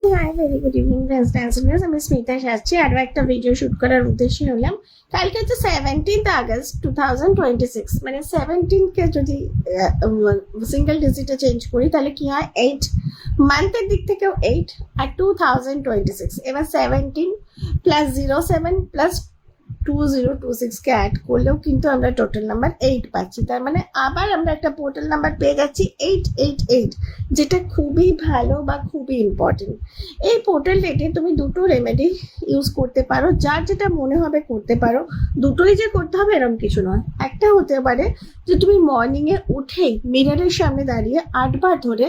High very good evening friends, আমি স্মিতা সাজছি। আরও একটা ভিডিও শুট করার উদ্দেশ্যে হলাম। কালকে হচ্ছে 17th আগস্ট 2026, মানে 17কে যদি সিঙ্গেল ডিজিটে চেঞ্জ করি তাহলে কি হয়, 8 মান্থের দিক থেকেও 8 আর 2026। এবার 17 প্লাস 07 প্লাস 2026কে অ্যাড করলেও কিন্তু আমরা টোটাল নাম্বার 8 পাচ্ছি। তার মানে আবার আমরা একটা পোর্টাল নাম্বার পেয়ে যাচ্ছি 888, যেটা খুবই ভালো বা খুবই ইম্পর্টেন্ট। এই পোর্টাল ডেটে তুমি দুটো রেমেডি ইউজ করতে পারো, যার যেটা মনে হবে করতে পারো। দুটোই যে করতে হবে এরকম কিছু নয়। একটা হতে পারে যে তুমি মর্নিংয়ে উঠেই মিররের সামনে দাঁড়িয়ে 8 বার ধরে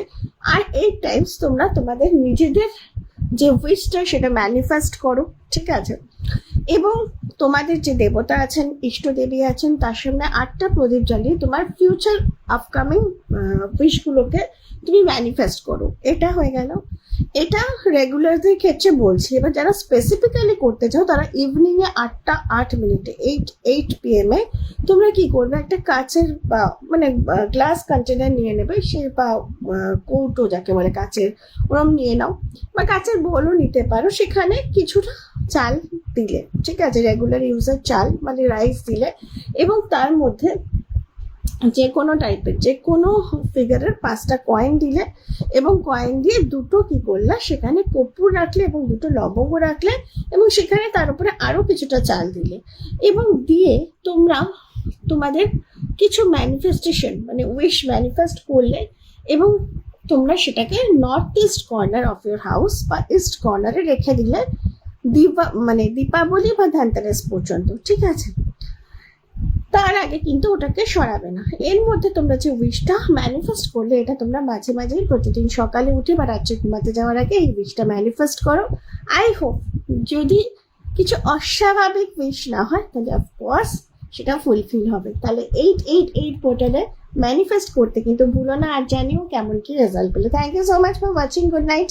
আর 8 টাইমস তোমরা তোমাদের নিজেদের যে উইশটা সেটা ম্যানিফেস্ট করো, ঠিক আছে? এবং তোমাদের যে দেবতা আছেন, ইষ্ট দেবী আছেন, তার সামনে 8টা প্রদীপ জ্বালিয়ে তোমার ফিউচার আপকামিং উইশগুলোকে তুমি ম্যানিফেস্ট করো। এটা হয়ে গেল। এটা রেগুলারদের ক্ষেত্রে বলছি। এবার যারা স্পেসিফিক্যালি করতে চাও তারা ইভিনিংয়ে 8টা 8 মিনিটে 8 PM তোমরা কি করবে, একটা কাচের বা মানে গ্লাস কন্টেনার নিয়ে নেবে, সে বা কৌটো যাকে বলে কাচের, ওরম নিয়ে নাও, বা কাচের বোলও নিতে পারো। সেখানে কিছুটা চাল দিলে, ঠিক আছে, রেগুলার ইউজের চাল মানে রাইস দিলে, এবং তার মধ্যে যে কোনো টাইপের যে কোনো ফিগারের 5টা কয়েন দিলে, এবং কয়েন দিয়ে দুটো কি করলে সেখানে কর্পূর রাখলে এবং দুটো লবঙ্গ রাখলে, এবং সেখানে তার উপরে আরো কিছুটা চাল দিলে, এবং দিয়ে তোমরা তোমাদের কিছু ম্যানিফেস্টেশন মানে উইশ ম্যানিফেস্ট করলে, এবং তোমরা সেটাকে north east corner of your house বা ইস্ট কর্নারে রেখে দিলে দীপাবলি বা ধনতেরাস পর্যন্ত, ঠিক আছে? তার আগে কিন্তু ওটাকে সরাবে না। এর মধ্যে তোমরা যে উইশটা ম্যানিফেস্ট করলে, এটা তোমরা মাঝে মাঝেই প্রতিদিন সকালে উঠে বা রাত্রে ঘুমাতে যাওয়ার আগে এই উইশটা ম্যানিফেস্ট করো। আই হোপ যদি কিছু অস্বাভাবিক উইশ না হয় তাহলে অফকোর্স সেটা ফুলফিল হবে। তাহলে 888 পোর্টালে ম্যানিফেস্ট করতে কিন্তু ভুলো না। আর জানিও কেমন কি রেজাল্ট পেলে। Thank you so much for watching. Good night.